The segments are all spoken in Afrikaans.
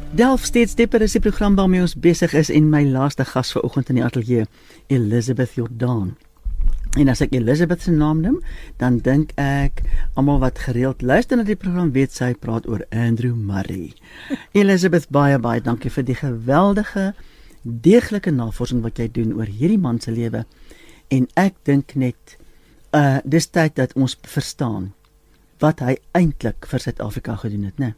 Delf steeds dieper is die program waarmee ons besig is en my laaste gas vanoggend in die ateljee, Elizabeth Jordaan. En as ek Elizabeth se naam noem, dan dink ek almal wat gereeld luister na die program weet sy praat oor Andrew Murray. Elizabeth, baie dankie vir die geweldige, deeglike navorsing wat jy doen oor hierdie man se lewe. En ek dink net dis tyd dat ons verstaan wat hy eintlik vir Suid-Afrika gedoen het, né?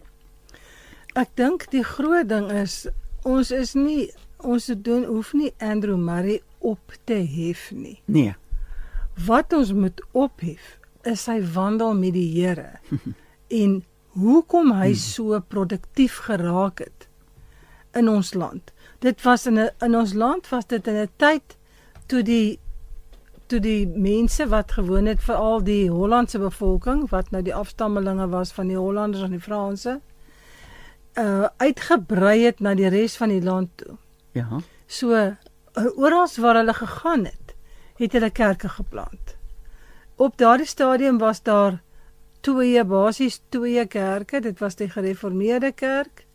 Ek dink die groot ding is, ons hoef nie Andrew Murray op te hef nie. Nee. Wat ons moet ophef, is sy wandel met die Here. En hoekom hy so produktief geraak het in ons land. In ons land was dit in 'n tyd toe die mense wat gewoon het, veral die Hollandse bevolking, wat nou die afstammelinge was van die Hollanders en die Franse, uitgebrei het na die res van die land toe. Ja. So, oral waar hulle gegaan het hulle kerke geplant. Op daardie stadium was daar basies twee kerke, dit was die gereformeerde kerk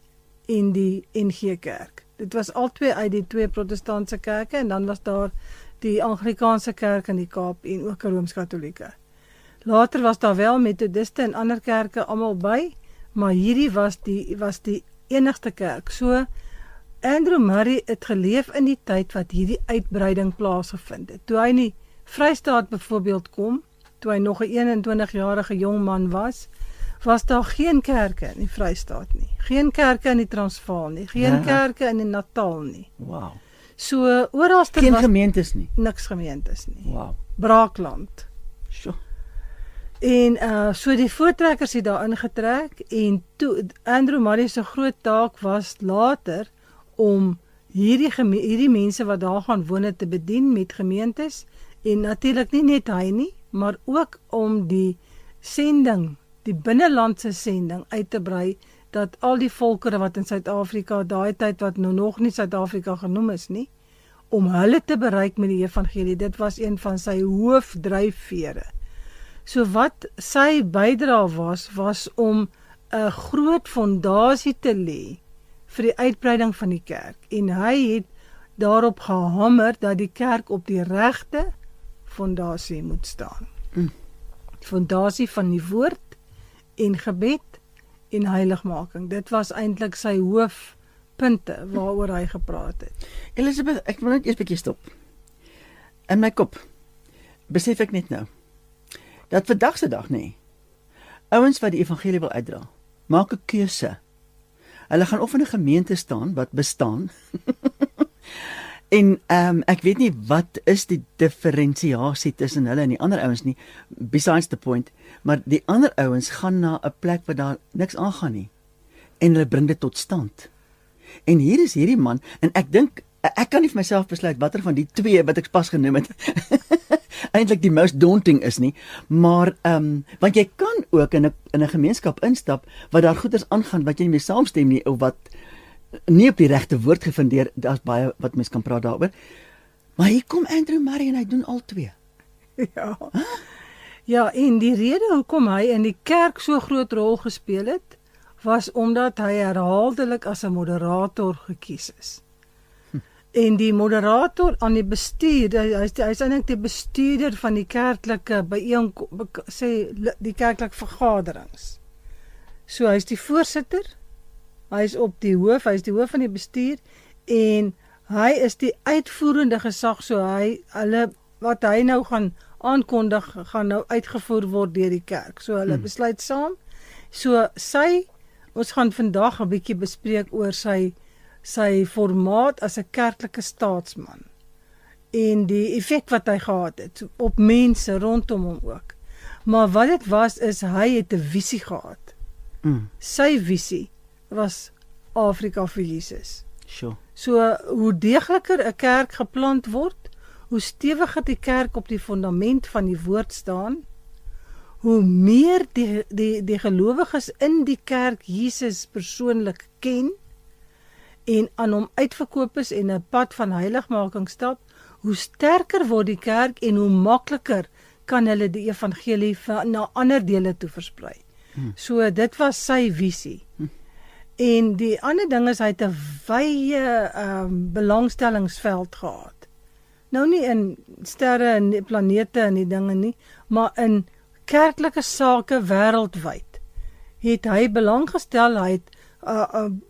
en die NG Kerk. Dit was albei uit die twee protestantse kerke, en dan was daar die Anglikaanse kerk in die Kaap en ook 'n Rooms-Katolieke. Later was daar wel methodiste en ander kerke almal by, maar hierdie was die enigste kerk. So, Andrew Murray het geleef in die tyd wat hierdie uitbreiding plaasgevind het. Toe hy in die Vrystaat byvoorbeeld kom, toe hy nog 'n 21-jarige jong man was daar geen kerke in die Vrystaat nie. Geen kerke in die Transvaal nie. Geen kerke in die Natal nie. Wow. So, oralste Geen gemeentes nie. Niks gemeentes nie. Wow. Braakland. Sjoe. En so die voortrekkers het daar ingetrek, en toe Andrew Murray se groot taak was later om hierdie mense wat daar gaan woon het te bedien met gemeentes, en natuurlik nie net hy nie, maar ook om die sending, die binnelandse sending uit te brei, dat al die volkere wat in Suid-Afrika, daai tyd wat nou nog nie Suid-Afrika genoem is nie, om hulle te bereik met die evangelie. Dit was een van sy hoofdryfvere. So wat sy bydra was om 'n groot fondasie te lê vir die uitbreiding van die kerk. En hy het daarop gehamer dat die kerk op die regte fondasie moet staan. Die fondasie van die woord en gebed en heiligmaking. Dit was eintlik sy hoofpunte waaroor hy gepraat het. Elizabeth, ek wil net eers 'n bietjie stop. In my kop besef ek net nou dat vandag se dag ouens wat die evangelie wil uitdra, maak 'n keuse. Hulle gaan of in 'n gemeente staan wat bestaan en ek weet nie wat is die diferensiasie tussen hulle en die ander ouens nie, besides the point, maar die ander ouens gaan na 'n plek waar daar niks aangaan nie, en hulle bring dit tot stand. En hier is hierdie man, en ek dink, ek kan nie vir myself besluit watter van die twee wat ek pas genoem het eintlik die most daunting is nie, maar want jy kan ook in 'n gemeenskap instap wat daar goeders aangaan wat jy nie mee saamstem nie, of wat nie op die regte woord gefundeer. Daar's baie wat mens kan praat daaroor. Maar hier kom Andrew Murray en hy doen al twee. Ja. Ja, en die rede hoekom hy in die kerk so groot rol gespeel het, was omdat hy herhaaldelik as 'n moderator gekies is. En die moderator aan die bestuur, hy is eintlik die bestuurder van die kerklike die kerklike vergaderings. So hy is die voorsitter, hy is die hoof van die bestuur, en hy is die uitvoerende gesag, so wat hy nou gaan aankondig, gaan nou uitgevoer word deur die kerk. So hulle besluit saam. So ons gaan vandag 'n bietjie bespreek oor sy formaat as 'n kerklike staatsman en die effek wat hy gehad het op mense rondom hom ook. Maar wat dit was, is hy het 'n visie gehad. Sy visie was Afrika vir Jesus. Sure. So, hoe deegliker 'n kerk geplant word, hoe stewiger die kerk op die fundament van die woord staan, hoe meer die gelowiges in die kerk Jesus persoonlik ken, en aan hom uitverkoop is en 'n pad van heiligmaking stap, hoe sterker word die kerk en hoe makliker kan hulle die evangelie na ander dele toe versprei. So dit was sy visie. En die ander ding is hy het 'n wye belangstellingsveld gehad. Nou nie in sterre en die planete en die dinge nie, maar in kerklike sake wêreldwyd het hy belang gestel. Hy het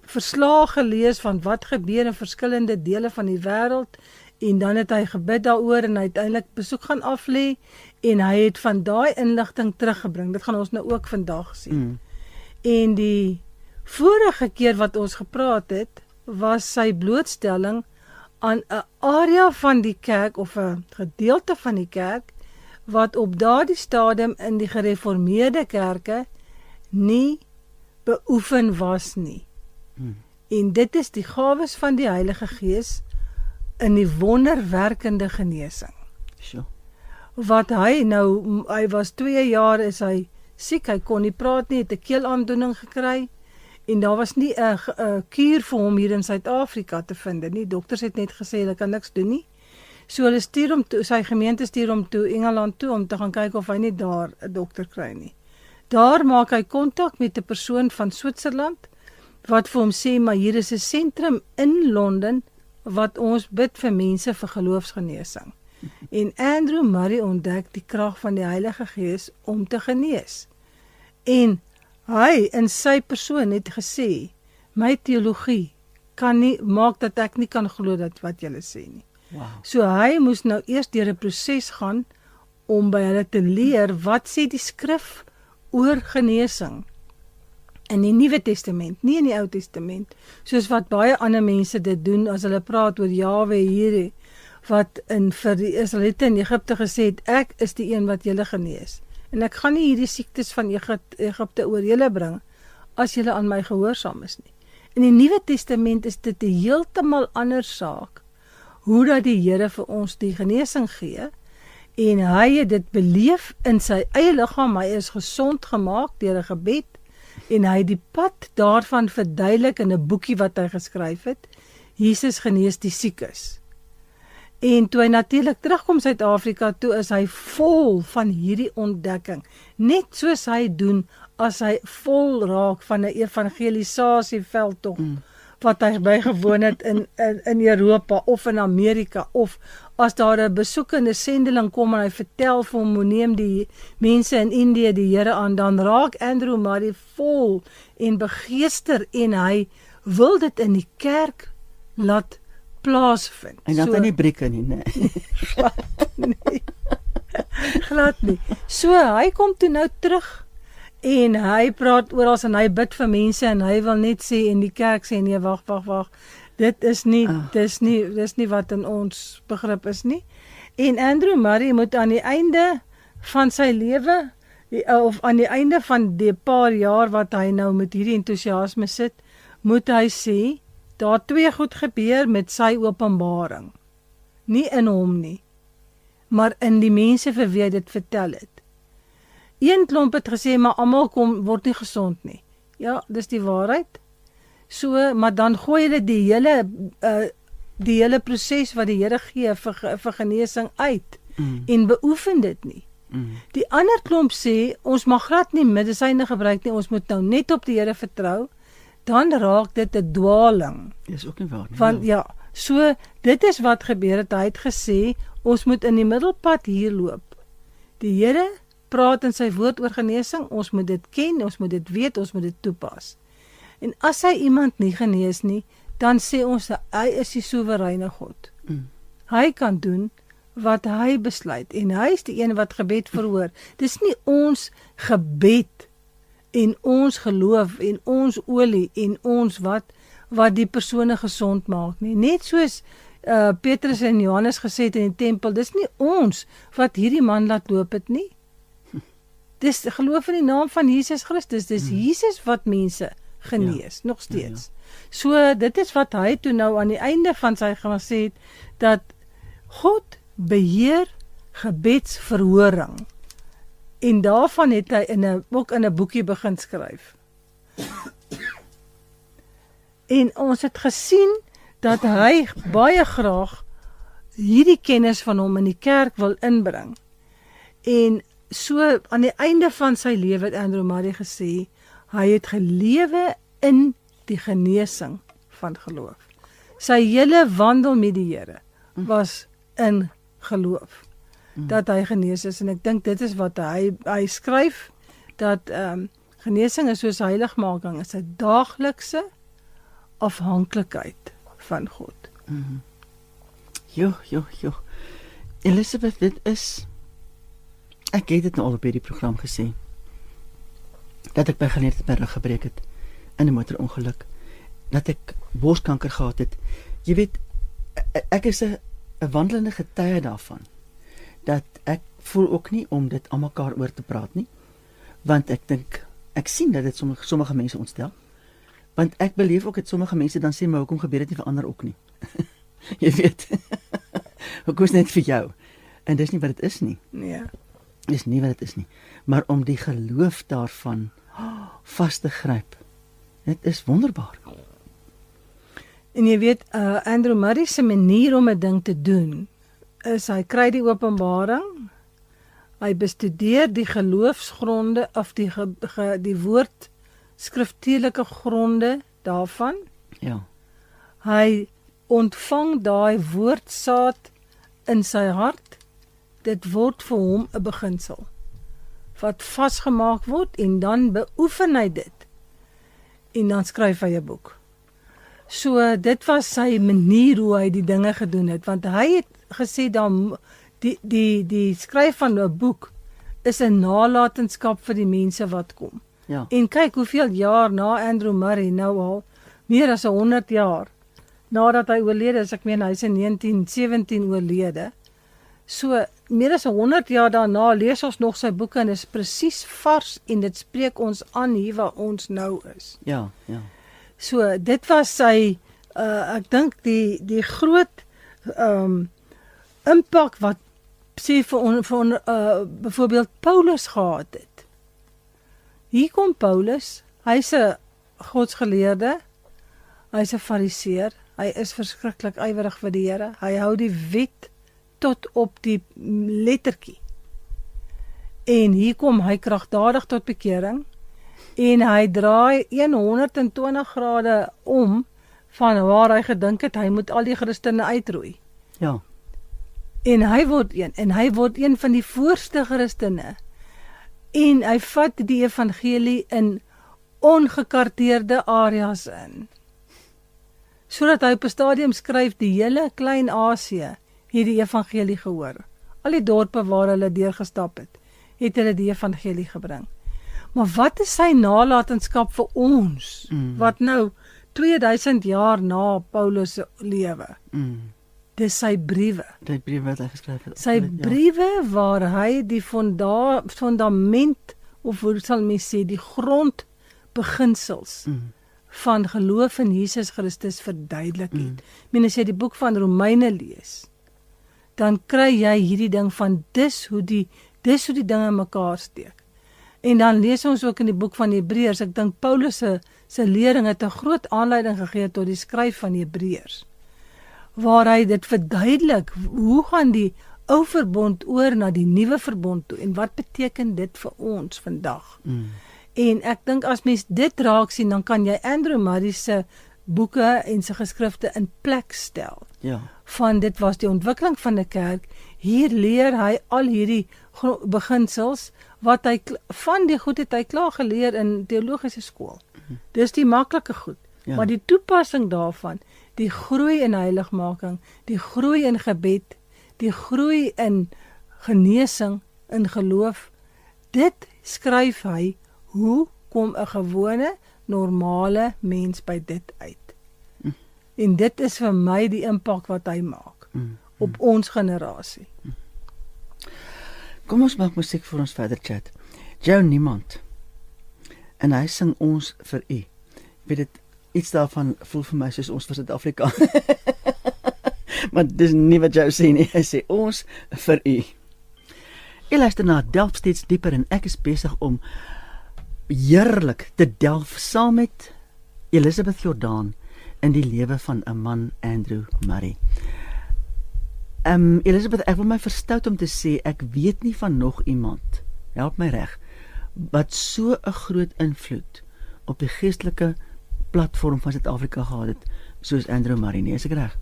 verslae gelees van wat gebeur in verskillende dele van die wêreld, en dan het hy gebid daaroor en hy het uiteindelik besoek gaan aflê en hy het van daai inligting teruggebring. Dit gaan ons nou ook vandag sien. En die vorige keer wat ons gepraat het, was sy blootstelling aan 'n area van die kerk of 'n gedeelte van die kerk wat op daardie stadium in die gereformeerde kerke nie beoefen was nie. En dit is die gawes van die Heilige Gees in die wonderwerkende genesing. Sure. Wat hy was 2 jaar is hy siek, hy kon nie praat nie, het 'n keelaandoening gekry, en daar was nie 'n kuur vir hom hier in Suid-Afrika te vind nie. Dokters het net gesê hulle kan niks doen nie. So hulle stuur hom toe, sy gemeente stuur hom toe Engeland toe om te gaan kyk of hy nie daar 'n dokter kry nie. Daar maak hy kontak met 'n persoon van Switserland wat vir hom sê, maar hier is 'n sentrum in Londen wat ons bid vir mense vir geloofsgenesing. En Andrew Murray ontdek die krag van die Heilige Gees om te genees. En hy in sy persoon het gesê, my teologie kan nie maak dat ek nie kan glo dat wat julle sê nie. Wow. So hy moes nou eers deur 'n proses gaan om by hulle te leer wat sê die skrif oor genesing in die Nuwe Testament, nie in die Ou Testament, soos wat baie ander mense dit doen as hulle praat oor Jahwe hier, wat vir die Israeliete in Egipte gesê het, ek is die een wat julle genees. En ek gaan nie hierdie siektes van Egipte oor julle bring, as julle aan my gehoorsaam is nie. In die Nuwe Testament is dit 'n heeltemal ander saak, hoe dat die Here vir ons die genesing gee, en hy het dit beleef in sy eie liggaam, hy is gesond gemaak deur 'n gebed, en hy het die pad daarvan verduidelik in 'n boekie wat hy geskryf het, Jesus genees die siekes. En toe hy natuurlik terugkom Suid-Afrika toe, is hy vol van hierdie ontdekking, net soos hy doen as hy vol raak van 'n evangelisasieveldtog, wat hy bygewoon het in Europa of in Amerika, of as daar 'n besoekende sendeling kom en hy vertel vir hom, hoe neem die mense in Indië die Here aan, dan raak Andrew Murray vol en begeester, en hy wil dit in die kerk laat plaasvind. En dat hy nie brieke nie, nee. Glad nie. So hy kom toe nou terug, en hy praat oral en hy bid vir mense, en hy wil net sê, en die kerk sê, nee, wag, dit is nie, dis nie wat in ons begrip is nie. En Andrew Murray moet aan die einde van sy lewe, of aan die einde van die paar jaar wat hy nou met hierdie entoesiasme sit, moet hy sê, daar 2 goed gebeur met sy openbaring. Nie in hom nie, maar in die mense vir wie hy dit vertel het. Een klomp het gesê, maar almal word nie gesond nie. Ja, dis die waarheid. So, maar dan gooi hulle die hele proses wat die Here gee vir genesing uit, en beoefen dit nie. Die ander klomp sê, ons mag glad nie medisyne gebruik nie, ons moet nou net op die Here vertrou, dan raak dit 'n dwaling. Dis ook nie waar nie. Want ja, so dit is wat gebeur het. Hy het gesê, ons moet in die middelpad hier loop. Die Here praat in sy woord oor genesing, ons moet dit ken, ons moet dit weet, ons moet dit toepas. En as hy iemand nie genees nie, dan sê ons, hy is die soewereine God. Hy kan doen wat hy besluit, en hy is die een wat gebed verhoor. Dis nie ons gebed en ons geloof en ons olie en ons wat die persone gesond maak nie. Net soos Petrus en Johannes gesê het in die tempel, dis nie ons wat hierdie man laat loop het nie. Dis geloof in die naam van Jesus Christus, dis Jesus wat mense genees, nog steeds. So dit is wat hy toe nou aan die einde van sy gesê het, dat God beheer gebedsverhoring. En daarvan het hy ook in 'n boekie begin skryf. En ons het gesien dat hy baie graag hierdie kennis van hom in die kerk wil inbring. En so aan die einde van sy lewe het Andrew Murray gesê, hy het gelewe in die genesing van geloof. Sy hele wandel met die Here was in geloof, dat hy genees is, en ek dink dit is wat hy skryf, dat genesing is soos heiligmaking, is 'n daaglikse afhanklikheid van God. Jo. Elizabeth, ek het dit nou al op hierdie program gesê, dat ek by geleentheid my rug gebreek het, in 'n motorongeluk, dat ek borskanker gehad het. Jy weet, ek is 'n wandelende getuie daarvan, dat ek voel ook nie om dit aan mekaar oor te praat nie, want ek sien dat dit sommige mense ontstel, want ek beleef ook dat sommige mense dan sê, maar hoekom gebeur dit nie vir ander ook nie? Jy weet, hoekom is net vir jou? En dis nie wat dit is nie. Nee. Dis nie wat dit is nie. Maar om die geloof daarvan vas te gryp, dit is wonderbaar. En jy weet, Andrew Murray se manier om 'n ding te doen, is hy kry die openbaring, hy bestudeer die geloofsgronde, of die woord skriftuurlike gronde daarvan. Ja. Hy ontvang daai woordsaad in sy hart, dit word vir hom 'n beginsel, wat vasgemaak word, en dan beoefen hy dit, en dan skryf hy 'n boek. So, dit was sy manier hoe hy die dinge gedoen het, want hy het gesê, dan die skryf van 'n boek, is 'n nalatenskap vir die mense wat kom. Ja. En kyk hoeveel jaar na Andrew Murray, nou al, meer as 100 jaar, nadat hy oorlede is, ek meen hy is in 1917 oorlede, so meer as 100 jaar daarna lees ons nog sy boeke, en is presies vars, en dit spreek ons aan hier waar ons nou is. Ja. So dit was sy, ek dink die groot impak wat sê vir byvoorbeeld Paulus gehad het. Hier kom Paulus, hy's 'n godsgeleerde, hy's 'n fariseer, hy is verskriklik ywerig vir die Here, hy hou die wet tot op die lettertjie. En hier kom hy kragtadig tot bekering, en hy draai 120 grade om, van waar hy gedink het, hy moet al die Christene uitroei. Ja. En hy word een van die voorste Christene, en hy vat die evangelie in ongekarteerde areas in, sodat hy op 'n stadium skryf, die hele Klein-Asië het die evangelie gehoor. Al die dorpe waar hulle deurgestap het hulle die evangelie gebring. Maar wat is sy nalatenskap vir ons, wat nou 2000 jaar na Paulus se lewe? Dis sy briewe. Die briewe wat hy geskryf het. Sy briewe waar hy die fundament, of hoe sal mens sê, die grondbeginsels van geloof in Jesus Christus verduidelik het. Ek meen, as jy die boek van Romeine lees, dan kry jy hierdie ding van dis hoe die dinge in mekaar steek. En dan lees ons ook in die boek van Hebreërs, ek dink Paulus se lering het 'n groot aanleiding gegee tot die skryf van Hebreërs, waar hy dit verduidelik, hoe gaan die ou verbond oor na die nuwe verbond toe, en wat beteken dit vir ons vandag? En ek dink as mens dit raak sien, dan kan jy Andrew Murray se boeke en sy geskrifte in plek stel. Ja. Van dit was die ontwikkeling van 'n kerk. Hier leer hy al hierdie beginsels, wat hy van die goed het hy klaar geleer in teologiese skool. Dis die maklike goed. Ja. Maar die toepassing daarvan, die groei in heiligmaking, die groei in gebed, die groei in genesing, in geloof, dit skryf hy, hoe kom 'n gewone, normale mens by dit uit? En dit is vir my die impak wat hy maak op ons generasie. Kom ons maak musiek vir ons verder chat. Jou niemand. En hy sing ons vir u. Weet dit, iets daarvan voel vir my soos ons vir Suid-Afrika. Maar dis nie wat jou sê nie. Hy sê ons vir u. Jy luister na Delf steeds dieper, en ek is besig om heerlik te delf saam met Elizabeth Jordan in die lewe van 'n man, Andrew Murray. Elizabeth, ek wil my verstout om te sê, ek weet nie van nog iemand, help my reg, wat so 'n groot invloed op die geestelike platform van Suid-Afrika gehad het soos Andrew Murray nie, is ek reg?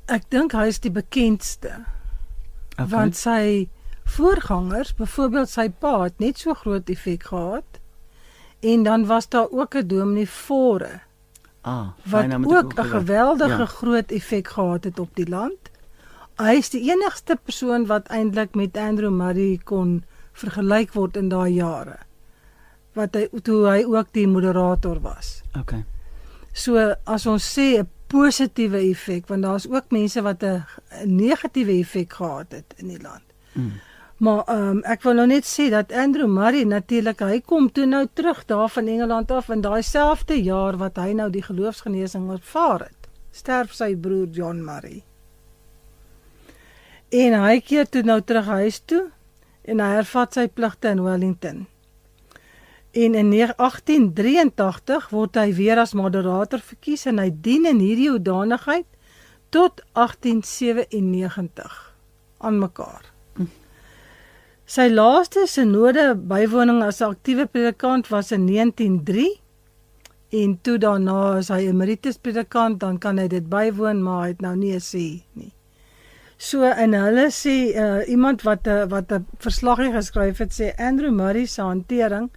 Ek dink hy is die bekendste. Okay. Want sy voorgangers, byvoorbeeld sy pa, het net so groot effek gehad. En dan was daar ook 'n Dominee Fore, wat ook 'n geweldige groot effek gehad het op die land. Hy is die enigste persoon wat eintlik met Andrew Murray kon vergelyk word in daai jare. Toe hy ook die moderator was. Okay. So as ons sê 'n positiewe effek, want daar's ook mense wat 'n negatiewe effek gehad het in die land. Maar ek wil nou net sê dat Andrew Murray natuurlik, hy kom toe nou terug daar van Engeland af in daai selfde jaar wat hy nou die geloofsgenesing ervaar het. Sterf sy broer John Murray. En hy keer toe nou terug huis toe en hy hervat sy pligte in Wellington. En in 1883 word hy weer as moderator verkies en hy dien in hierdie hoedanigheid tot 1897 aan mekaar. Sy laaste synode bywoning as 'n aktiewe predikant was in 1903 en toe daarna is hy emeritus predikant, dan kan hy dit bywoon, maar hy het nou nie 'n sê nie. So en hulle sê iemand wat 'n verslaggie geskryf het, sê Andrew Murray se hantering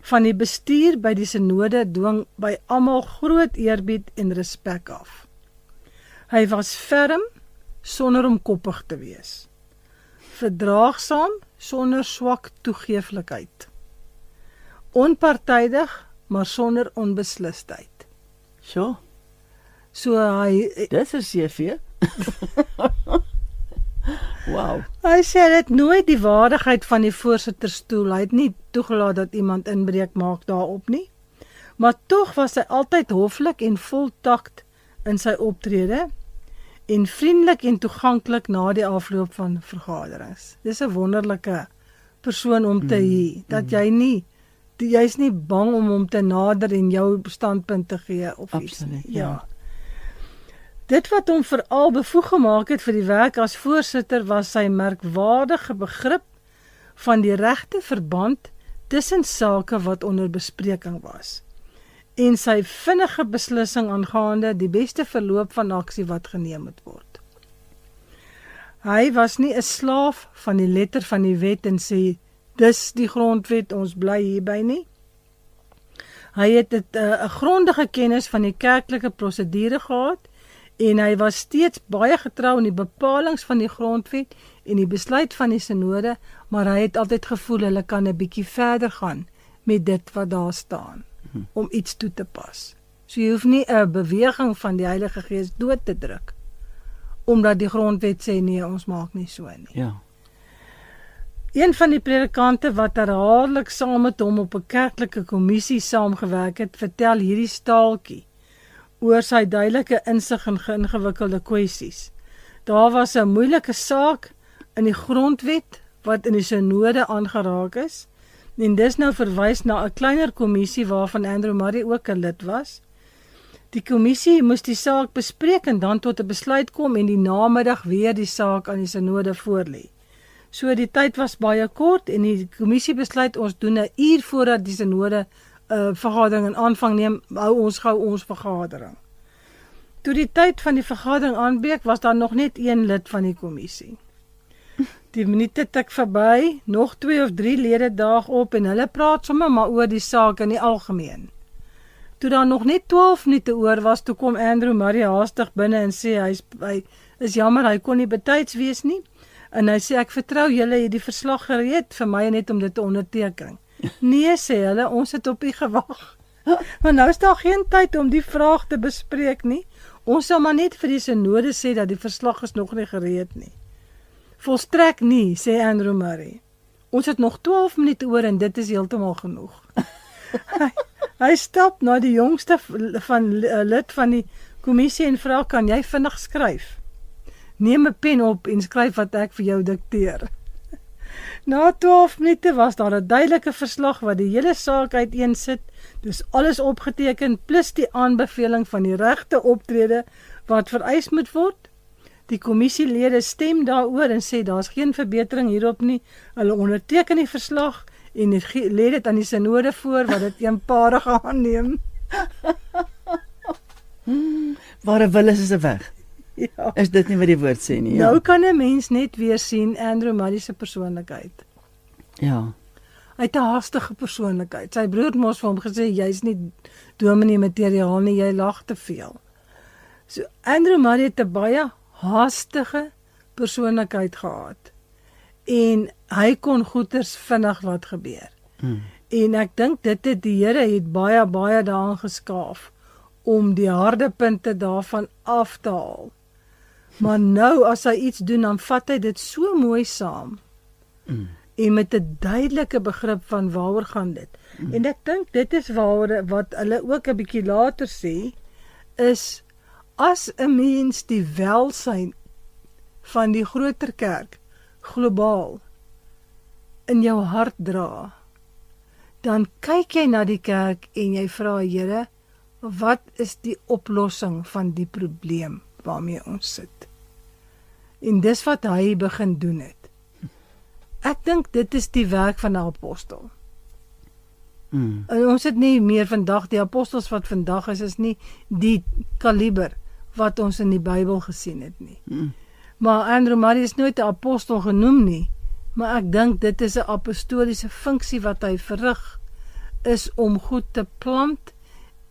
van die bestuur by die synode dwing by almal groot eerbied en respek af. Hy was ferm sonder om koppig te wees. Verdraagsaam sonder swak toegeeflikheid. Onpartydig maar sonder onbeslisheid. Sure. So hy Dis 'n CV. Wow. Hy sê hy het nooit die waardigheid van die voorsitterstoel, hy het nie toegelaat dat iemand inbreuk maak daarop nie, maar tog was hy altyd hoflik en vol takt in sy optrede en vriendelik en toeganklik na die afloop van vergaderings. Dis 'n wonderlike persoon om te hê, dat jy's nie bang om hom te nader en jou standpunt te gee of iets nie. Ja. Dit wat hom veral bevoeg gemaak het vir die werk as voorsitter was sy merkwaardige begrip van die regte verband tussen sake wat onder bespreking was en sy vinnige beslissing aangaande die beste verloop van aksie wat geneem moet word. Hy was nie 'n slaaf van die letter van die wet en sê, dis die grondwet, ons bly hierby nie. Hy het 'n grondige kennis van die kerklike prosedure gehad en hy was steeds baie getrou in die bepalings van die grondwet en die besluit van die synode, maar hy het altyd gevoel hulle kan 'n bietjie verder gaan met dit wat daar staan, om iets toe te pas. So jy hoef nie 'n beweging van die Heilige Gees dood te druk, omdat die grondwet sê nee, ons maak nie so nie. Ja. Een van die predikante wat herhaaldelik saam met hom op 'n kerklike kommissie saamgewerk het, vertel hierdie staaltjie oor sy duidelike insig in ingewikkelde kwessies. Daar was 'n moeilike saak in die grondwet wat in die synode aangeraak is, en dis nou verwys na 'n kleiner kommissie waarvan Andrew Murray ook 'n lid was. Die kommissie moes die saak bespreek en dan tot 'n besluit kom en die namiddag weer die saak aan die synode voorlê. So die tyd was baie kort en die kommissie besluit ons doen 'n uur voordat die synode vergadering in aanvang neem, hou ons gou ons vergadering. Toe die tyd van die vergadering aanbreek, was daar nog net een lid van die kommissie. Die minute tik verby, nog 2 of 3 lede daag op en hulle praat sommer maar oor die saak in die algemeen. Toe daar nog net 12 minute oor was, toe kom Andrew Murray haastig binne en sê hy is jammer, hy kon nie betyds wees nie. En hy sê ek vertrou julle het die verslag gereed vir my net om dit te onderteken. Nee, sê hulle, ons het op u gewag. Maar nou is daar geen tyd om die vraag te bespreek nie. Ons sal maar net vir die synode sê dat die verslag is nog nie gereed nie. Volstrek nie, sê Andrew Murray. Ons het nog 12 minute oor en dit is heeltemal genoeg. Hy stap na die jongste lid van die kommissie en vra, kan jy vinnig skryf? Neem 'n pen op en skryf wat ek vir jou dikteer. Na 12 minute was daar 'n duidelike verslag wat die hele saak uiteensit, dus alles opgeteken plus die aanbeveling van die regte optrede wat vereis moet word. Die kommissielede stem daaroor en sê daar's geen verbetering hierop nie. Hulle onderteken die verslag en lê dit aan die synode voor wat dit eenparig aanneem. Waar 'n wil is 'n weg. Ja. Is dit nie wat die woord sê nie? Ja. Nou kan 'n mens net weer sien Andrew Murray se persoonlikheid. Ja. Hy het 'n haastige persoonlikheid. Sy broer het mos vir hom gesê jy's nie dominee materiaal nie, jy lag te veel. So Andrew Murray het 'n baie haastige persoonlikheid gehad. En hy kon goeters vinnig laat gebeur. En ek dink dit het die Here het baie daaraan geskaaf om die harde punte daarvan af te haal. Maar nou as hy iets doen, dan vat hy dit so mooi saam. En met 'n duidelike begrip van waaroor gaan dit. En ek dink dit is wat hulle ook 'n bietjie later sê, is as 'n mens die welsyn van die groter kerk globaal in jou hart dra, dan kyk jy na die kerk en jy vra Here, wat is die oplossing van die probleem waarmee ons sit? En dis wat hy begin doen het. Ek dink dit is die werk van 'n apostel. En ons het nie meer vandag, die apostels wat vandag is nie die kaliber wat ons in die Bybel gesien het nie. Maar Andrew Murray is nooit 'n apostel genoem nie, maar ek dink dit is 'n apostoliese funksie wat hy verrig, is om goed te plant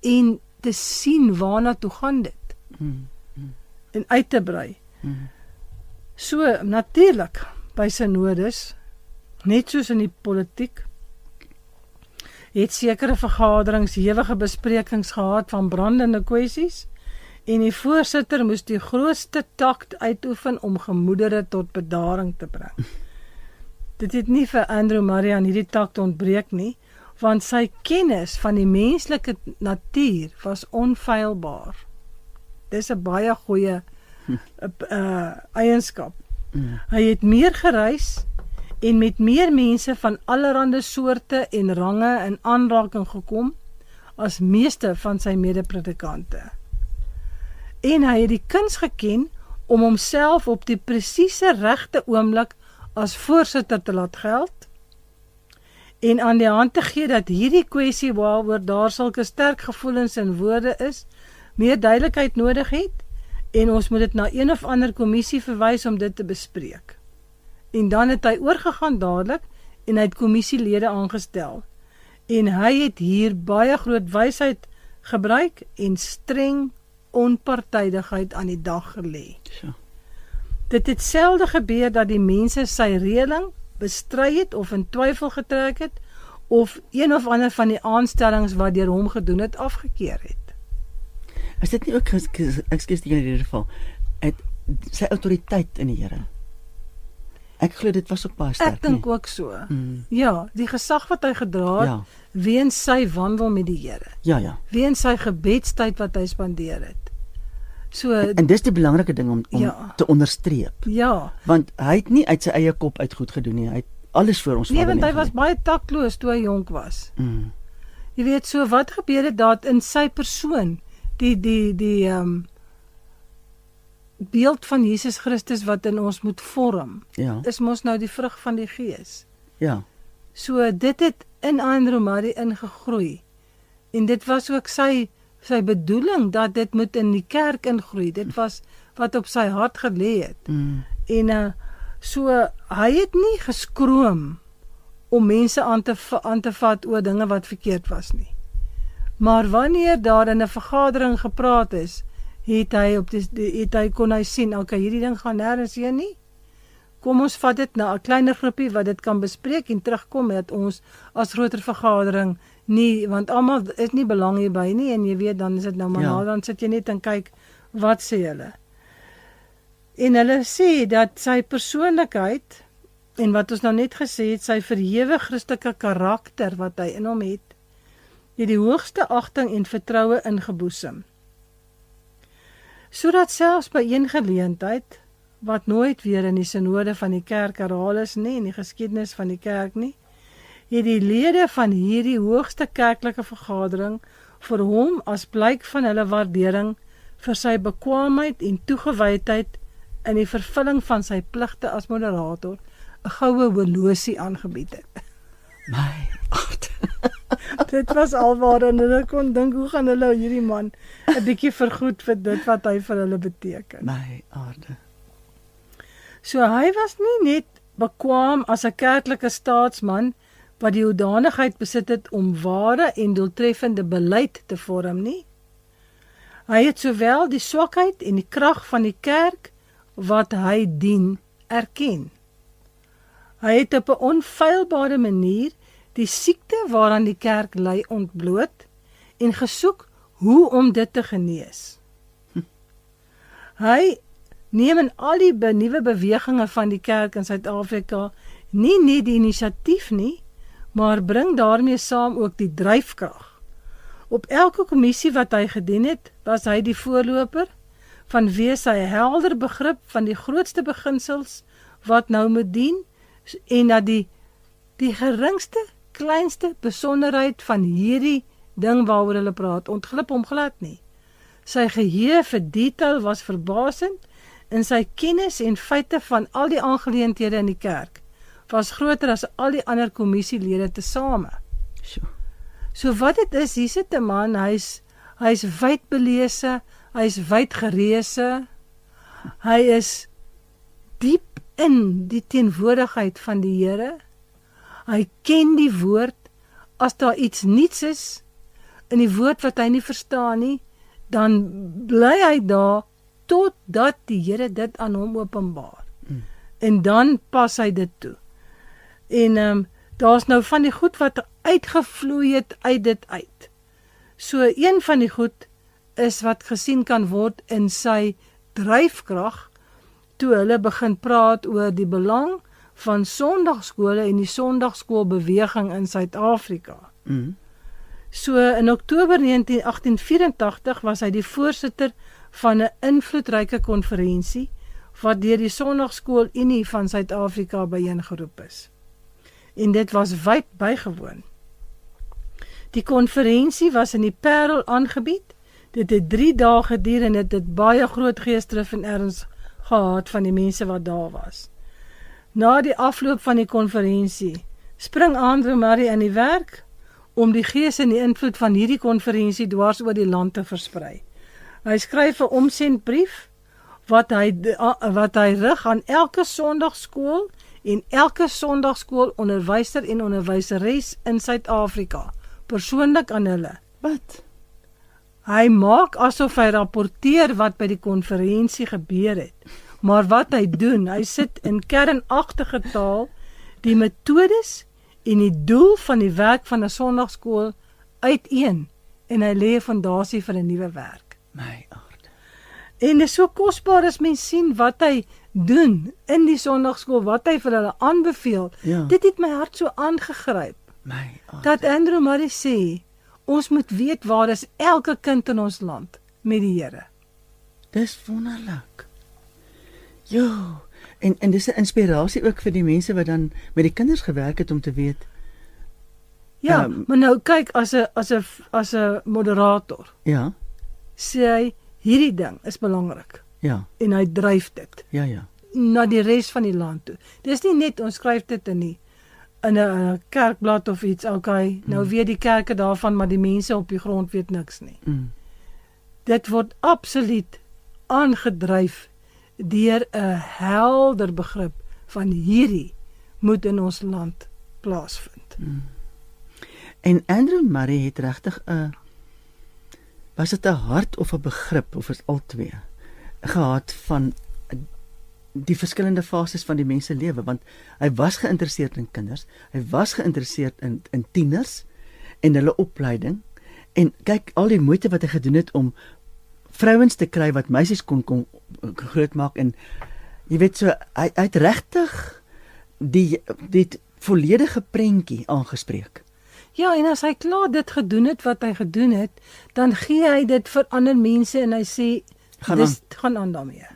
en te sien waarna toe gaan dit. En uit te brei. So, natuurlik, by synodes, net soos in die politiek, het sekere vergaderings hewige besprekings gehad van brandende kwessies, en die voorsitter moes die grootste takt uitoefen om gemoedere tot bedaring te bring. Dit het nie vir Andrew Murray aan hierdie takt ontbreek nie, want sy kennis van die menslike natuur was onfeilbaar. Dis 'n baie goeie eienskap. Hy het meer gereis en met meer mense van allerlei soorte en range in aanraking gekom as meeste van sy mede-predikante. En hy het die kuns geken om homself op die presiese regte oomblik as voorsitter te laat geld en aan die hand te gee dat hierdie kwessie waaroor daar sulke sterk gevoelens en woorde is, meer duidelikheid nodig het en ons moet dit na een of ander kommissie verwys om dit te bespreek. En dan het hy oorgegaan dadelik en hy het kommissielede aangestel. En hy het hier baie groot wysheid gebruik en streng onpartydigheid aan die dag gelê. Dit het selde gebeur dat die mense sy reëling bestry het of in twyfel getrek het of een of ander van die aanstellings wat deur hom gedoen het afgekeur het. Is dit nie ook, ekskuus die in hierdie geval, sy autoriteit in die Here? Ek glo dit was ook baie sterk. Ek dink ook so. Ja, die gesag wat hy gedra het, weens sy wandel met die Here. Ja. Weens sy gebedstyd wat hy spandeer het. So, en dis die belangrike ding om te onderstreep. Ja. Want hy het nie uit sy eie kop uit goed gedoen nie. Hy het alles vir ons want hy was baie takloos toe hy jonk was. Jy weet, so wat gebeur het daar in sy persoon? Die beeld van Jesus Christus wat in ons moet vorm, is mos nou die vrug van die Gees. Ja. So dit het in Andrew Murray ingegroei. En dit was ook sy bedoeling dat dit moet in die kerk ingroei. Dit was wat op sy hart gelê het. En so hy het nie geskroom om mense aan te vat oor dinge wat verkeerd was nie. Maar wanneer daar in 'n vergadering gepraat is, kon hy sien, okay, hierdie ding gaan nêrens heen nie. Kom ons vat dit na 'n kleiner groepie wat dit kan bespreek en terugkom dat ons as groter vergadering nie, want almal is nie belang hierby nie en jy weet dan is dit nou maar dan sit jy net en kyk wat sê hulle. En hulle sê dat sy persoonlikheid en wat ons nou net gesê het, sy verhewe Christelike karakter wat hy in hom het die hoogste agting en vertroue ingeboesem. Sodat selfs by een geleentheid wat nooit weer in die sinode van die kerk herhaal is nie, in die geskiedenis van die kerk nie, het die lede van hierdie hoogste kerklike vergadering vir hom as blyk van hulle waardering vir sy bekwaamheid en toegewydheid in die vervulling van sy pligte as moderator 'n goue horlosie aangebied het. My God. Dit was alwaar en hulle kon dink hoe gaan hulle hierdie man 'n bietjie vergoed vir dit wat hy vir hulle beteken. My aarde. So hy was nie net bekwaam as 'n kerklike staatsman wat die hoedanigheid besit het om ware en doeltreffende beleid te vorm nie. Hy het sowel die swakheid en die krag van die kerk wat hy dien erken. Hy het op 'n onfeilbare manier die siekte waaraan die kerk ly ontbloot en gesoek hoe om dit te genees. Hy neem in al die nuwe bewegings van die kerk in Suid-Afrika nie net die inisiatief nie, maar bring daarmee saam ook die dryfkrag. Op elke kommissie wat hy gedien het, was hy die voorloper, vanweë sy helder begrip van die grootste beginsels wat nou moet dien, en dat die geringste, kleinste besonderheid van hierdie ding waaroor hulle praat, ontglip hom glad nie. Sy geheue vir detail was verbasend, en sy kennis en feite van al die aangeleenthede in die kerk was groter as al die ander kommissielede tesame. Sjoe. So wat dit is, hier sit 'n man, hy's wydbelese, hy's wydgerese, hy is diep in die teenwoordigheid van die Here. Hy ken die woord. As daar iets niets is in die woord wat hy nie verstaan nie, dan bly hy daar totdat die Here dit aan hom openbaar. En dan pas hy dit toe. En daar's nou van die goed wat uitgevloei het uit dit uit. So een van die goed is wat gesien kan word in sy dryfkrag toe hulle begin praat oor die belang van sonndagskole en die sonndagskoolbeweging in Suid-Afrika. So in Oktober 1884 was hy die voorsitter van 'n invloedryke konferensie wat deur die Sondagskool Unie van Suid-Afrika byeengeroep is. En dit was wyd bygewoon. Die konferensie was in die Parel aangebied. Dit het 3 dae geduur en dit het baie groot geesdrif en erns gehad van die mense wat daar was. Na die afloop van die konferensie spring Andrew Murray in die werk om die gees en die invloed van hierdie konferensie dwars oor die land te versprei. Hy skryf 'n omsendbrief wat hy rig aan elke Sondagskool en elke Sondagskool onderwyser en onderwyseres in Suid-Afrika, persoonlik aan hulle. Wat? Hy maak asof hy rapporteer wat by die konferensie gebeur het. Maar wat hy doen, hy sit in kernagtige taal die metodes en die doel van die werk van 'n Sondagskool uiteen en hy lê 'n fondasie vir 'n nuwe werk. My aarde. En dit is so kosbaar as mens sien wat hy doen in die Sondagskool, wat hy vir hulle aanbeveel. Ja. Dit het my hart so aangegryp. My aarde. Dat Andrew Murray sê, ons moet weet waar is elke kind in ons land met die Here. Dis wonderlik. Jo, en dis 'n inspirasie ook vir die mense wat dan met die kinders gewerk het om te weet. Ja, maar nou kyk as 'n moderator, Ja, sê hy hierdie ding is belangrik ja, en hy dryf dit ja. na die res van die land toe. Dis nie net ons skryf dit in 'n kerkblad of iets, okay, nou weet die kerke daarvan, maar die mense op die grond weet niks nie. Dit word absoluut aangedryf deur 'n helder begrip van hierdie moet in ons land plaasvind. En Andrew Murray het regtig was dit 'n hart of 'n begrip of is al twee gehad van die verskillende fases van die mens se lewe, want hy was geïnteresseerd in kinders, hy was geïnteresseerd in tieners en hulle opleiding, en kyk al die moeite wat hy gedoen het om vrouens te kry wat meisies kon grootmaak, en jy weet so, hy het regtig die volledige prentjie aangespreek. Ja, en as hy klaar dit gedoen het wat hy gedoen het, dan gee hy dit vir ander mense en hy sê, gaan aan daarmee.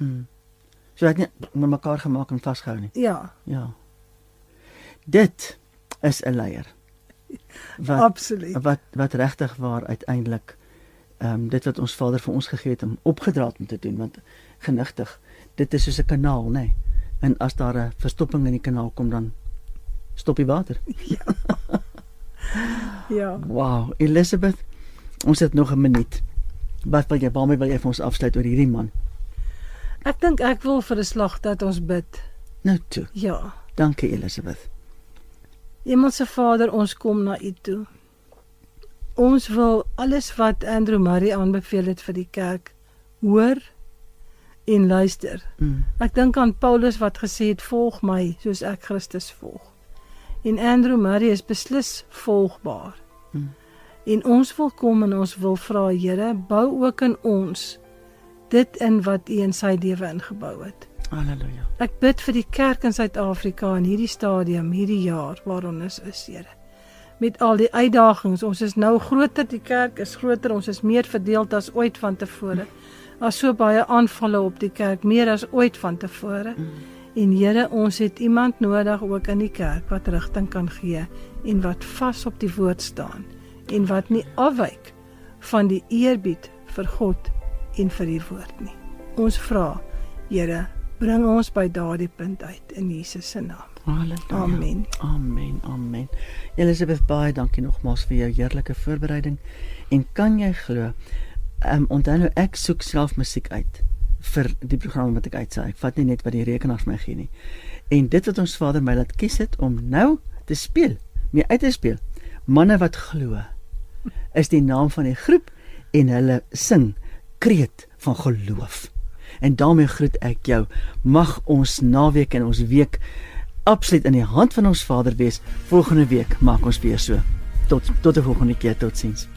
So hy het nie met mekaar gemaak en vasgehou nie. Ja. Ja. Dit is 'n leier. Absoluut. Wat regtig waar uiteindelik dit wat ons Vader vir ons gegee het om opgedra het om te doen, want genigtig, dit is soos 'n kanaal, nê. Nee. En as daar 'n verstopping in die kanaal kom, dan stop die water. Ja. Ja. Wow, Elizabeth, ons het nog 'n minuut. Waarmee wil jy vir ons afsluit oor hierdie man? Ek dink ek wil vir 'n slag dat ons bid. Nou toe. Ja. Dankie Elizabeth. Hemelse Vader, ons kom na U toe. Ons wil alles wat Andrew Murray aanbeveel het vir die kerk hoor en luister. Ek dink aan Paulus wat gesê het, volg my soos ek Christus volg. En Andrew Murray is beslis volgbaar. En ons wil kom en ons wil vra, Here, bou ook in ons dit in wat U in sy lewe ingebou het. Halleluja. Ek bid vir die kerk in Suid-Afrika in hierdie stadium, hierdie jaar waaron ons is, Here. Met al die uitdagings, ons is nou groter, die kerk is groter, ons is meer verdeeld as ooit van tevore. As so baie aanvalle op die kerk, meer as ooit van tevore. En Here, ons het iemand nodig ook in die kerk wat rigting kan gee en wat vas op die woord staan en wat nie afwyk van die eerbied vir God en vir die woord nie. Ons vra, Here, bring ons by daardie punt uit in Jesus se naam. Halleluja. Amen. Amen, amen. Elizabeth, baie dankie nogmaals vir jou heerlike voorbereiding. En kan jy glo, onthou nou, ek soek self musiek uit vir die program wat ek uitsaai. Ek vat nie net wat die rekenaar vir my gee nie. En dit wat ons Vader my laat kies het om nou te speel, mee uit te speel, manne wat glo, is die naam van die groep en hulle sing kreet van geloof. En daarmee groet ek jou. Mag ons naweek en ons week absoluut in die hand van ons Vader wees. Volgende week maak ons weer so. Tot 'n volgende keer. Totsiens.